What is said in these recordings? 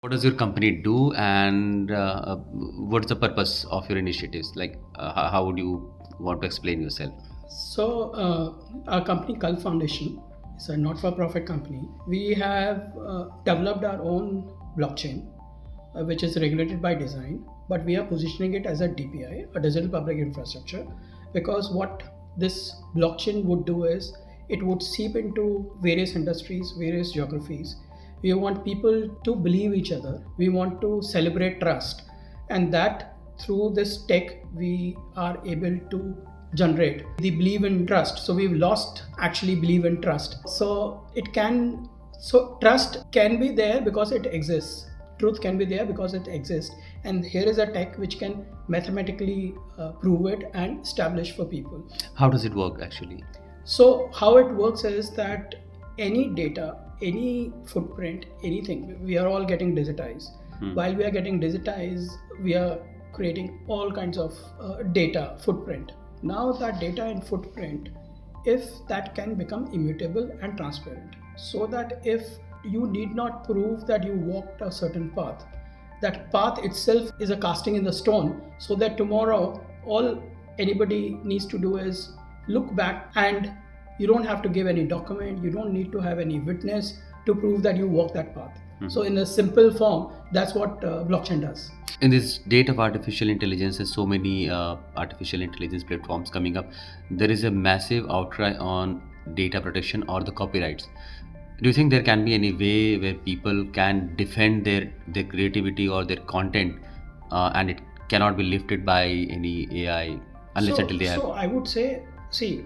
What does your company do, and what's the purpose of your initiatives? Like, how would you want to explain yourself? Our company, Cult Foundation, is a not for profit company. We have developed our own blockchain, which is regulated by design, but we are positioning it as a DPI, a digital public infrastructure, because what this blockchain would do is it would seep into various industries, various geographies. We want people to believe each other. We want to celebrate trust, and that through this tech we are able to generate the believe in trust. So we've lost actually believe in trust. So trust can be there because it exists. Truth can be there because it exists. And here is a tech which can mathematically prove it and establish for people. How does it work actually? So how it works is that any data, any footprint, anything, we are all getting digitized. While we are getting digitized, we are creating all kinds of data footprint. Now that data and footprint, if that can become immutable and transparent, so that if you need not prove that you walked a certain path, that path itself is a casting in the stone, so that tomorrow all anybody needs to do is look back, and you don't have to give any document, you don't need to have any witness to prove that you walk that path. So in a simple form, that's what blockchain does. In this date of artificial intelligence, there's so many artificial intelligence platforms coming up. There is a massive outcry on data protection or the copyrights. Do you think there can be any way where people can defend their creativity or their content, and it cannot be lifted by any AI unless So, until they have? so I would say, see,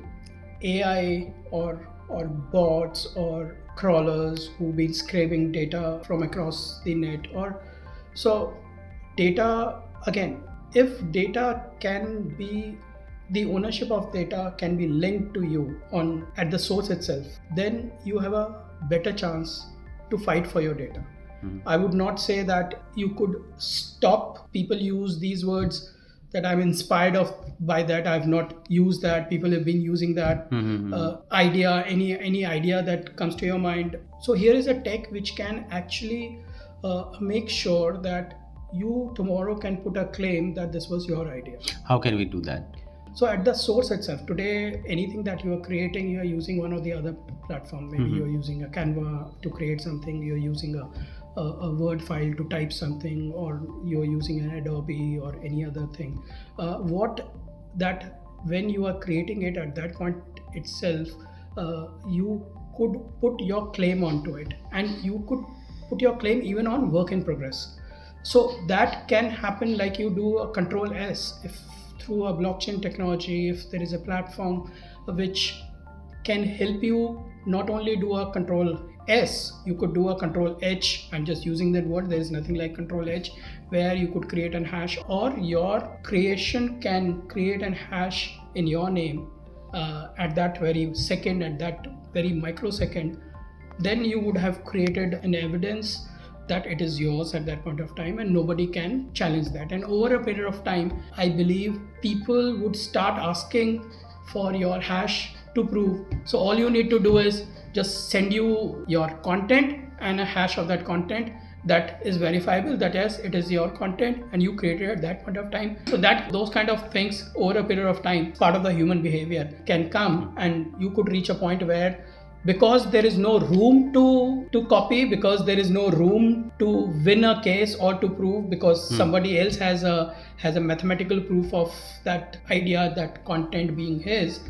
AI or bots or crawlers who've been scraping data from across the net, or so data again. If data can be the ownership of data can be linked to you on at the source itself, then you have a better chance to fight for your data. I would not say that you could stop. People use these words that I'm inspired of by that. I've not used that. People have been using that idea, any idea that comes to your mind. So here is a tech which can actually make sure that you tomorrow can put a claim that this was your idea. How can we do that? So at the source itself, today anything that you are creating, you are using one or the other platform. Maybe you're using a Canva to create something, you're using a Word file to type something, or you're using an Adobe or any other thing. What that when you are creating it at that point itself, you could put your claim onto it, and you could put your claim even on work in progress. So that can happen like you do a control S. If through a blockchain technology, if there is a platform which can help you not only do a control S, you could do a control H. I'm just using that word. There is nothing like control H, where you could create an hash, or your creation can create an hash in your name at that very second, at that very microsecond. Then you would have created an evidence that it is yours at that point of time, and nobody can challenge that. And over a period of time, I believe people would start asking for your hash to prove. So all you need to do is just send you your content and a hash of that content that is verifiable, that yes, it is your content and you created at that point of time. So that those kind of things over a period of time, part of the human behavior can come, and you could reach a point where, because there is no room to copy, because there is no room to win a case or to prove, because somebody else has a mathematical proof of that idea, that content being his,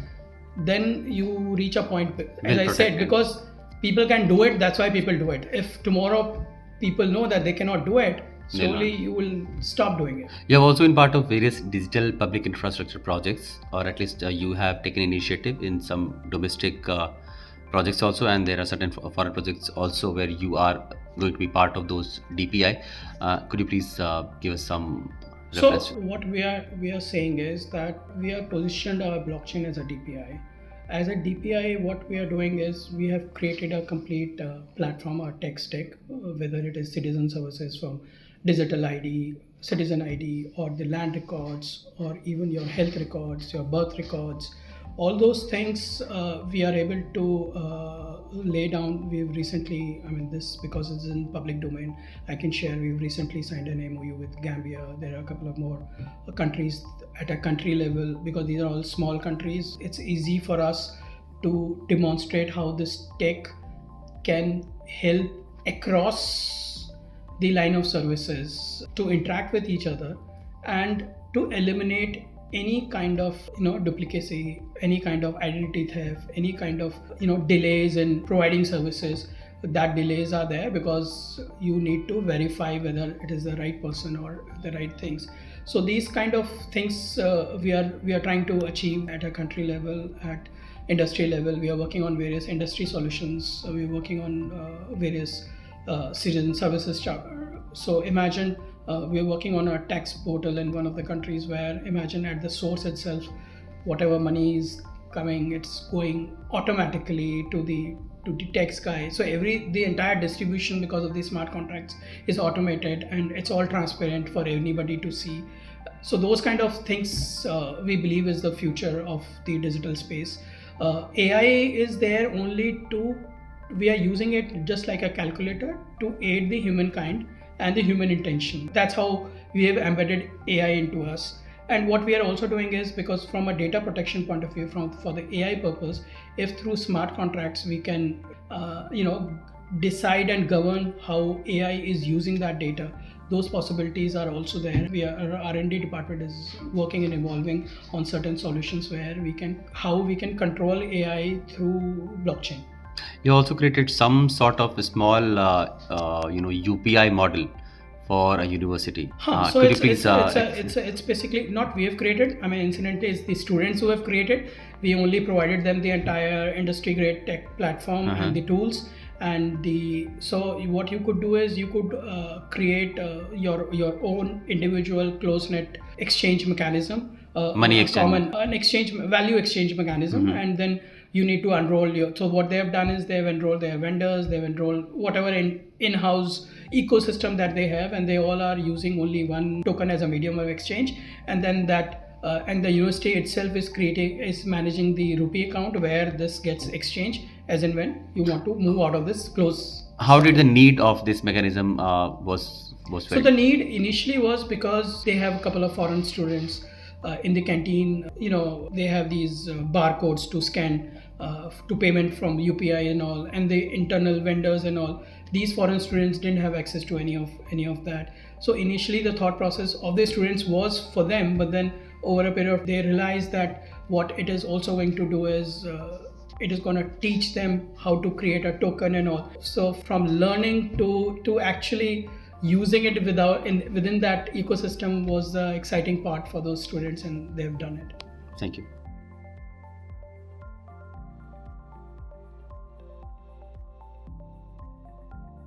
then you reach a point, as I said, because people can do it, that's why people do it. If tomorrow people know that they cannot do it, slowly you will stop doing it. You have also been part of various digital public infrastructure projects, or at least you have taken initiative in some domestic projects also, and there are certain foreign projects also where you are going to be part of those DPI. Could you please give us some reference? So what we are saying is that we are positioned our blockchain as a DPI. As a DPI, what we are doing is we have created a complete platform, our tech stack, whether it is citizen services from digital ID, citizen ID, or the land records, or even your health records, your birth records, all those things we are able to lay down. We've recently, I mean, this because it's in public domain, I can share. We've recently signed an MOU with Gambia. There are a couple of more countries at a country level, because these are all small countries. It's easy for us to demonstrate how this tech can help across the line of services to interact with each other and to eliminate any kind of duplicacy, any kind of identity theft, any kind of delays in providing services. That delays are there because you need to verify whether it is the right person or the right things. So these kind of things we are trying to achieve at a country level, at industry level. We are working on various industry solutions. We are working on various citizen services charter. So imagine we are working on a tax portal in one of the countries where, imagine at the source itself, whatever money is coming, it's going automatically to the tax guy. So the entire distribution, because of these smart contracts, is automated and it's all transparent for anybody to see. So those kind of things we believe is the future of the digital space. AI is there only we are using it just like a calculator to aid the humankind and the human intention. That's how we have embedded AI into us. And what we are also doing is, because from a data protection point of view, for the AI purpose, if through smart contracts we can decide and govern how AI is using that data, those possibilities are also there. Our R&D department is working and evolving on certain solutions where how we can control AI through blockchain. You also created some sort of a small, UPI model for a university. So Could you please? it's basically not we have created. I mean, incidentally, it's the students who have created. We only provided them the entire industry grade tech platform and the tools. And so what you could do is you could create your own individual close net exchange mechanism, Money exchange. an exchange value exchange mechanism, and then you need to enroll so what they have done is they've enrolled their vendors, they've enrolled whatever in-house ecosystem that they have, and they all are using only one token as a medium of exchange. And then and the university itself is managing the rupee account where this gets exchanged as and when you want to move out of this close. How did the need of this mechanism was felt? So the need initially was because they have a couple of foreign students in the canteen. They have these barcodes to scan to payment from UPI and all, and the internal vendors and all. These foreign students didn't have access to any of that. So initially the thought process of the students was for them, but then over a period they realized that what it is also going to do is it is going to teach them how to create a token and all. So from learning to actually using it within that ecosystem was the exciting part for those students, and they've done it. Thank you.